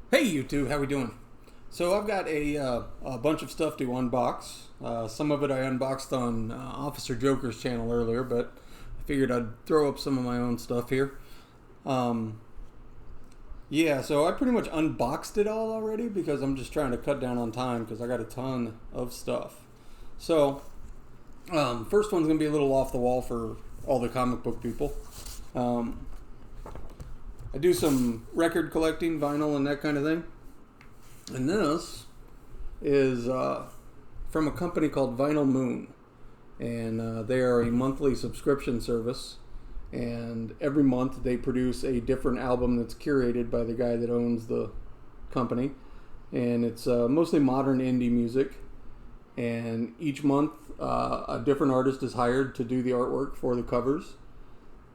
Hey YouTube, how we doing? So I've got a bunch of stuff to unbox. Some of it I unboxed on Officer Joker's channel earlier, but I figured I'd throw up some of my own stuff here. Um, yeah, so I pretty much unboxed it all already because I'm just trying to cut down on time because I got a ton of stuff. So first one's going to be a little off the wall for all the comic book people. Um, I do some record collecting, vinyl, and that kind of thing. And this is from a company called Vinyl Moon. And they are a monthly subscription service. And every month they produce a different album that's curated by the guy that owns the company. And it's mostly modern indie music. And each month a different artist is hired to do the artwork for the covers.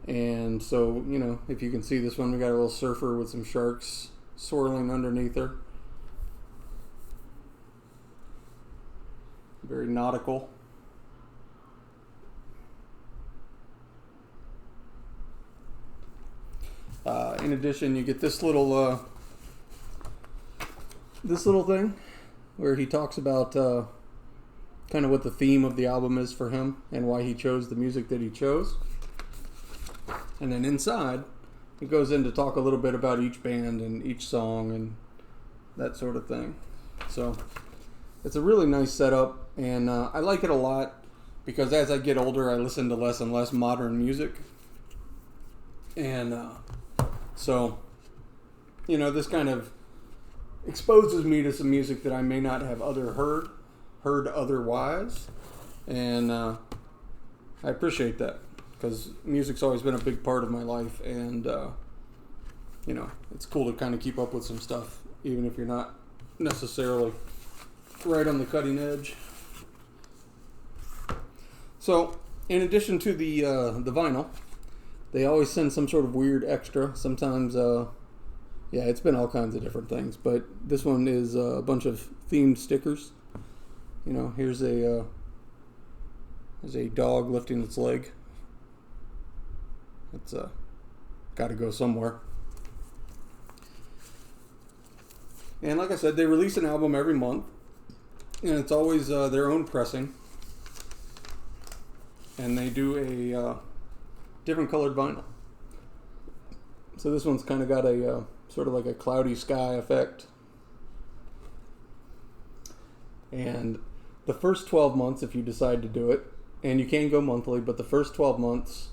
And so, you know, if you can see this one, we got a little surfer with some sharks swirling underneath her. Very nautical. In addition, you get this little thing where he talks about kind of what the theme of the album is for him and why he chose the music that he chose. And then inside, it goes in to talk a little bit about each band and each song and that sort of thing. So it's a really nice setup, and I like it a lot because as I get older, I listen to less and less modern music. And so, you know, this kind of exposes me to some music that I may not have heard otherwise. And I appreciate that. Because music's always been a big part of my life, and you know, it's cool to kind of keep up with some stuff, even if you're not necessarily right on the cutting edge. So, in addition to the vinyl, they always send some sort of weird extra. Sometimes, yeah, it's been all kinds of different things, but this one is a bunch of themed stickers. You know, here's a dog lifting its leg. It's got to go somewhere. And like I said, they release an album every month, and it's always their own pressing. And they do a different colored vinyl. So this one's kind of got a sort of like a cloudy sky effect. And the first 12 months, if you decide to do it, and you can go monthly, but the first 12 months,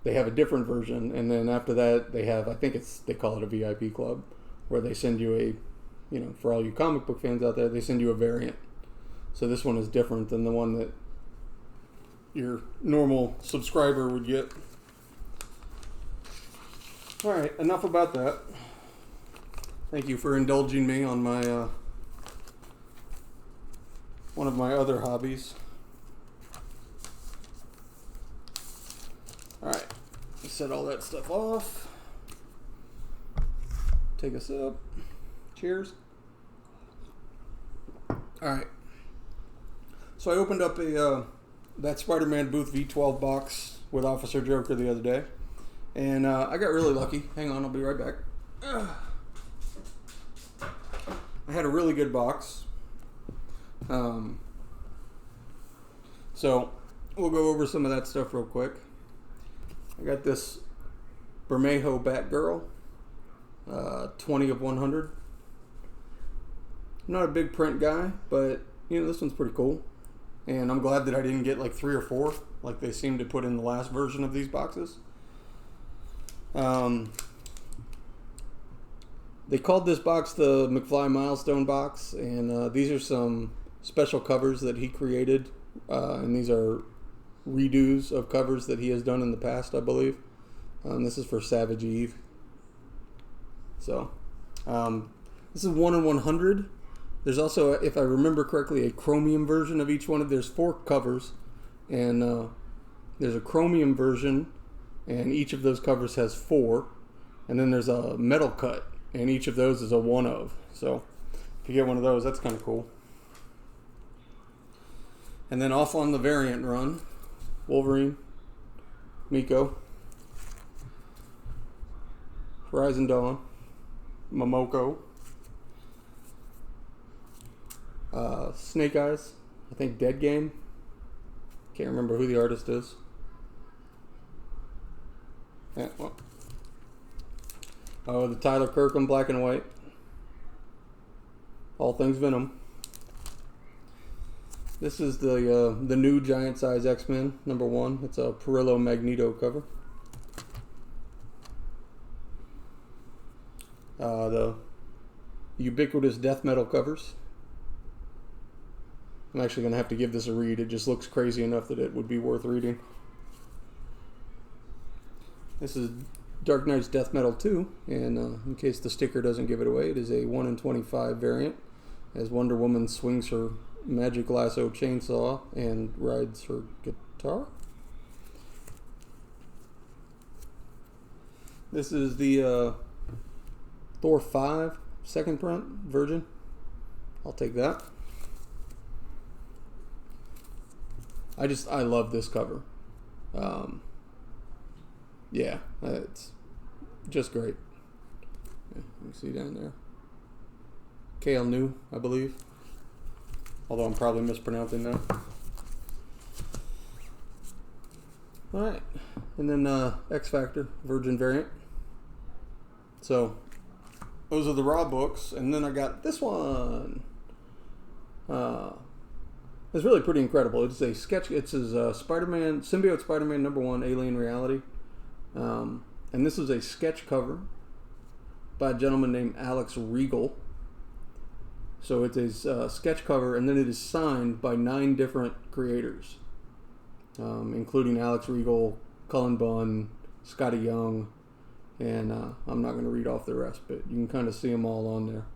they have a different version, and then after that they have, I think they call it a VIP club, where they send you you know, for all you comic book fans out there, they send you a variant. So this one is different than the one that your normal subscriber would get. Alright, enough about that. Thank you for indulging me on my one of my other hobbies. Alright, set all that stuff off. Take a sip. Cheers. Alright. So I opened up that Spider-Man Booth V12 box with Officer Joker the other day. And I got really lucky. Hang on, I'll be right back. I had a really good box. So we'll go over some of that stuff real quick. I got this Bermejo Batgirl, 20 of 100. I'm not a big print guy, but you know, this one's pretty cool. And I'm glad that I didn't get like 3 or 4 like they seemed to put in the last version of these boxes. They called this box the McFly Milestone box, and these are some special covers that he created, and these are redos of covers that he has done in the past, I believe. This is for Savage Eve. So, this is 1 in 100. There's also, if I remember correctly, a chromium version of each one. There's 4 covers, and there's a chromium version, and each of those covers has 4. And then there's a metal cut, and each of those is a 1 of. So, if you get one of those, that's kind of cool. And then off on the variant run, Wolverine, Miko, Horizon Dawn, Momoko. Snake Eyes, I think Dead Game. Can't remember who the artist is. Yeah, well. Oh, the Tyler Kirkham black and white. All Things Venom. This is the new giant size X-Men #1. It's a Perillo Magneto cover. The ubiquitous death metal covers. I'm actually going to have to give this a read. It just looks crazy enough that it would be worth reading. This is Dark Knight's Death Metal 2, and in case the sticker doesn't give it away, it is a 1 in 25 variant, as Wonder Woman swings her magic lasso chainsaw and rides her guitar. This is the Thor 5 second print Virgin. I'll take that. I love this cover. Yeah, it's just great. Yeah, you can see down there. Kale New, I believe. Although I'm probably mispronouncing that. Alright. And then X Factor, Virgin variant. So, those are the raw books. And then I got this one. It's really pretty incredible. It's a sketch. It says Spider-Man, Symbiote Spider-Man #1, Alien Reality. And this is a sketch cover by a gentleman named Alex Regal. So it is a sketch cover, and then it is signed by 9 different creators, including Alex Regal, Cullen Bunn, Scotty Young, and I'm not going to read off the rest, but you can kind of see them all on there.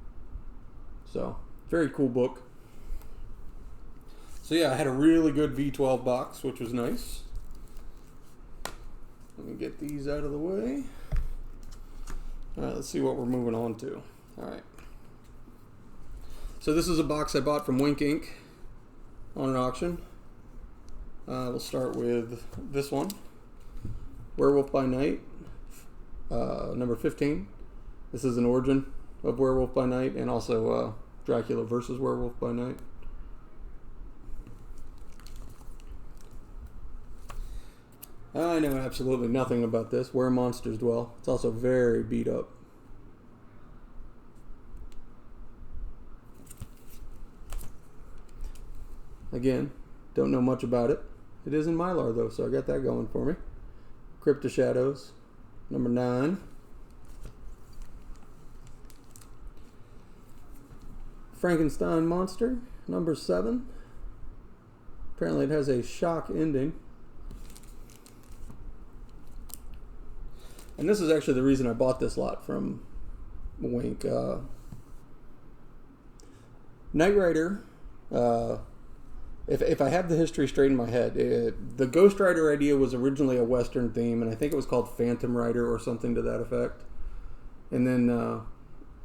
So, very cool book. So yeah, I had a really good V12 box, which was nice. Let me get these out of the way. Alright, let's see what we're moving on to. Alright. So this is a box I bought from w1nkinc on an auction. We'll start with this one. Werewolf by Night, number 15. This is an origin of Werewolf by Night, and also Dracula versus Werewolf by Night. I know absolutely nothing about this. Where Monsters Dwell. It's also very beat up. Again, don't know much about it. It is in Mylar though, so I got that going for me. Crypt of Shadows, number 9. Frankenstein Monster, number 7. Apparently it has a shock ending. And this is actually the reason I bought this lot from Wink. Knight Rider, if I have the history straight in my head, the Ghost Rider idea was originally a Western theme, and I think it was called Phantom Rider or something to that effect. And then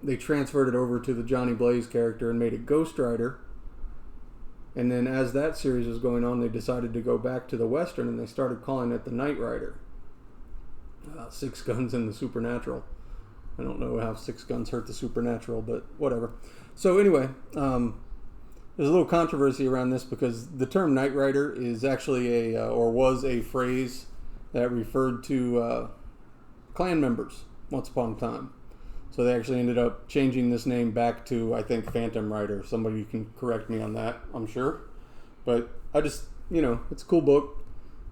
they transferred it over to the Johnny Blaze character and made it Ghost Rider. And then as that series was going on, they decided to go back to the Western, and they started calling it the Knight Rider. 6 guns in the supernatural. I don't know how 6 guns hurt the supernatural, but whatever. So anyway, there's a little controversy around this because the term Knight Rider is actually or was a phrase that referred to clan members once upon a time. So they actually ended up changing this name back to, I think, Phantom Rider. Somebody can correct me on that, I'm sure. But I just, it's a cool book.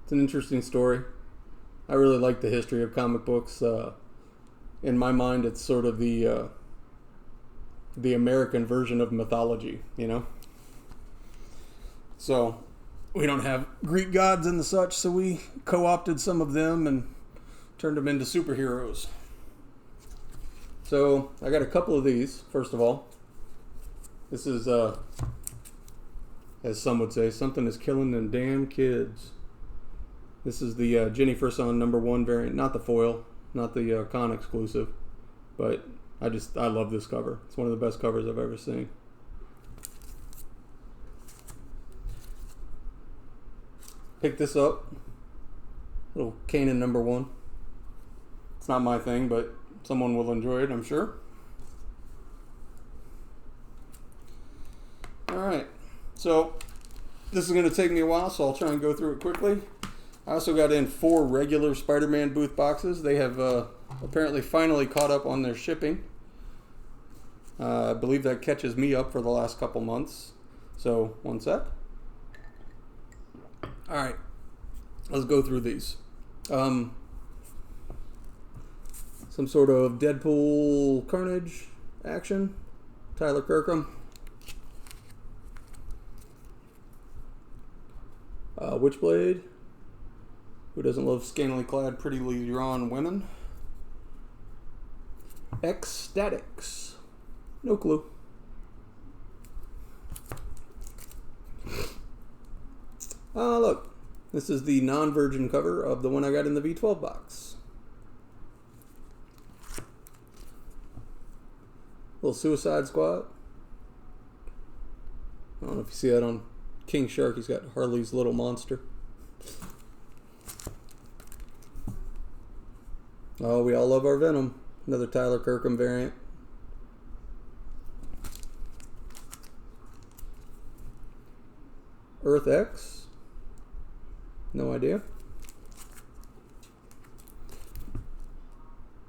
It's an interesting story. I really like the history of comic books. In my mind, it's sort of the American version of mythology, So we don't have Greek gods and the such, so we co-opted some of them and turned them into superheroes. So I got a couple of these, first of all. This is, as some would say, something is killing them damn kids. This is the Jennifer Son #1 variant, not the foil, not the con exclusive, but I love this cover. It's one of the best covers I've ever seen. Picked this up, little Kanan #1. It's not my thing, but someone will enjoy it, I'm sure. Alright, so this is going to take me a while, so I'll try and go through it quickly. I also got in 4 regular Spider-Man booth boxes. They have apparently finally caught up on their shipping. I believe that catches me up for the last couple months. So, one sec. Alright, let's go through these. Some sort of Deadpool Carnage action. Tyler Kirkham. Witchblade. Who doesn't love scantily clad, prettily drawn women? Ecstatics. No clue. Look. This is the non-virgin cover of the one I got in the V12 box. Little Suicide Squad. I don't know if you see that on King Shark. He's got Harley's little monster. Oh, we all love our Venom. Another Tyler Kirkham variant. Earth X. No idea.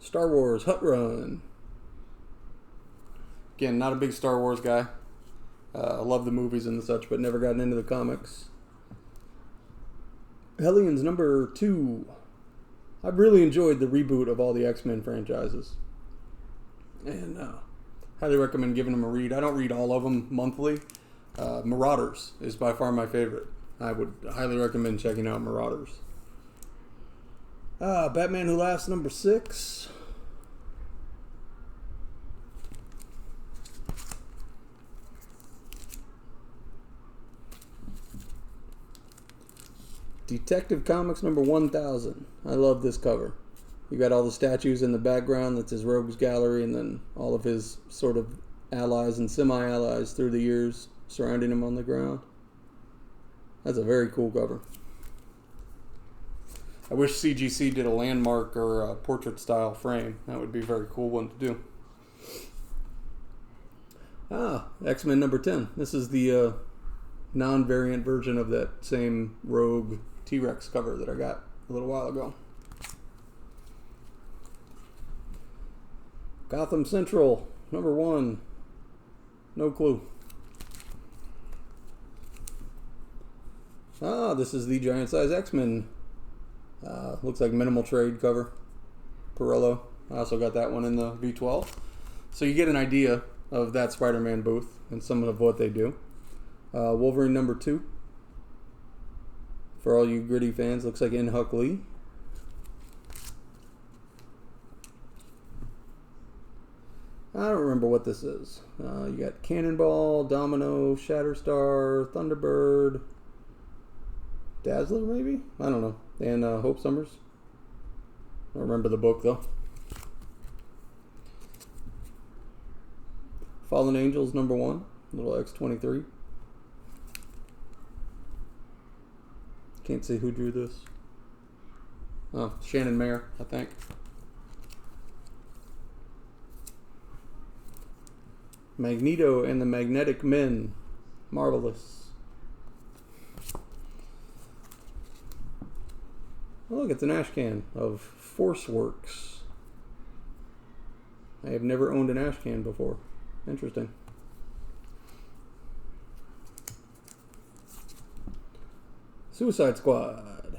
Star Wars Hut Run. Again, not a big Star Wars guy. I love the movies and such, but never gotten into the comics. Hellions number 2. I've really enjoyed the reboot of all the X-Men franchises. And highly recommend giving them a read. I don't read all of them monthly. Marauders is by far my favorite. I would highly recommend checking out Marauders. Batman Who Laughs number 6. Detective Comics number 1000. I love this cover. You got all the statues in the background. That's his rogues gallery, and then all of his sort of allies and semi-allies through the years surrounding him on the ground. That's a very cool cover. I wish CGC did a landmark or a portrait style frame. That would be a very cool one to do. X-Men number 10. This is the non-variant version of that same rogue T-Rex cover that I got a little while ago. Gotham Central number 1. No clue. This is the giant size X-Men. Looks like minimal trade cover. Pirello. I also got that one in the V12. So you get an idea of that Spider-Man booth and some of what they do. Wolverine number 2. For all you gritty fans, looks like In-Huck Lee. I don't remember what this is. You got Cannonball, Domino, Shatterstar, Thunderbird, Dazzler maybe? I don't know. And Hope Summers. I don't remember the book though. Fallen Angels number 1. Little X-23. Can't see who drew this. Oh, Shannon Mayer, I think. Magneto and the Magnetic Men. Marvelous. Oh, look, it's an ash can of Forceworks. I have never owned an ash can before. Interesting. Suicide Squad.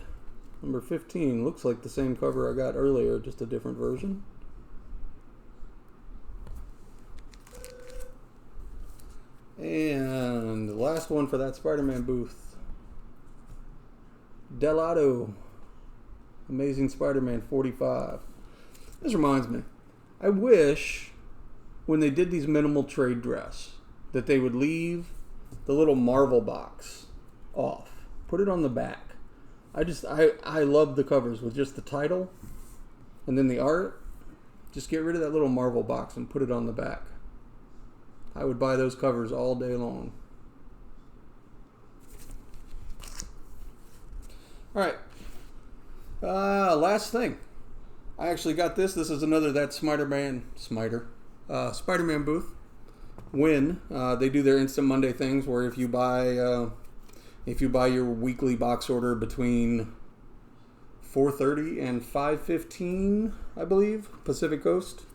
Number 15. Looks like the same cover I got earlier, just a different version. And the last one for that Spider-Man booth. Delato. Amazing Spider-Man 45. This reminds me. I wish when they did these minimal trade dress that they would leave the little Marvel box off. Put it on the back. I love the covers with just the title and then the art. Just get rid of that little Marvel box and put it on the back. I would buy those covers all day long. Alright. Last thing. I actually got this. This is another that Spider-Man booth. win. They do their Instant Monday things where if you buy your weekly box order between 4:30 and 5:15, I believe, Pacific Coast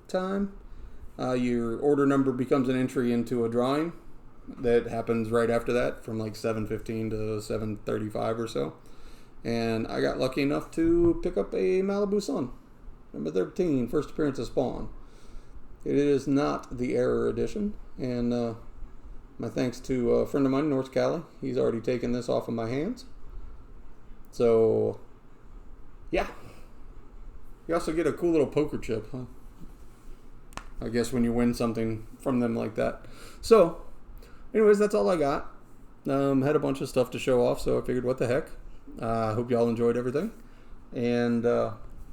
time, your order number becomes an entry into a drawing that happens right after that, from like 7:15 to 7:35 or so. And I got lucky enough to pick up a Malibu Sun, number 13, first appearance of Spawn. It is not the Error edition, and my thanks to a friend of mine in North Cali. He's already taken this off of my hands. So, yeah. You also get a cool little poker chip, huh? I guess when you win something from them like that. So, anyways, that's all I got. Had a bunch of stuff to show off, so I figured, what the heck. Hope y'all enjoyed everything. And,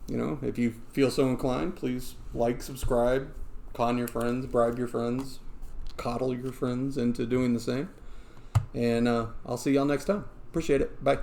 if you feel so inclined, please like, subscribe, con your friends, bribe your friends, coddle your friends into doing the same. And I'll see y'all next time. Appreciate it. Bye.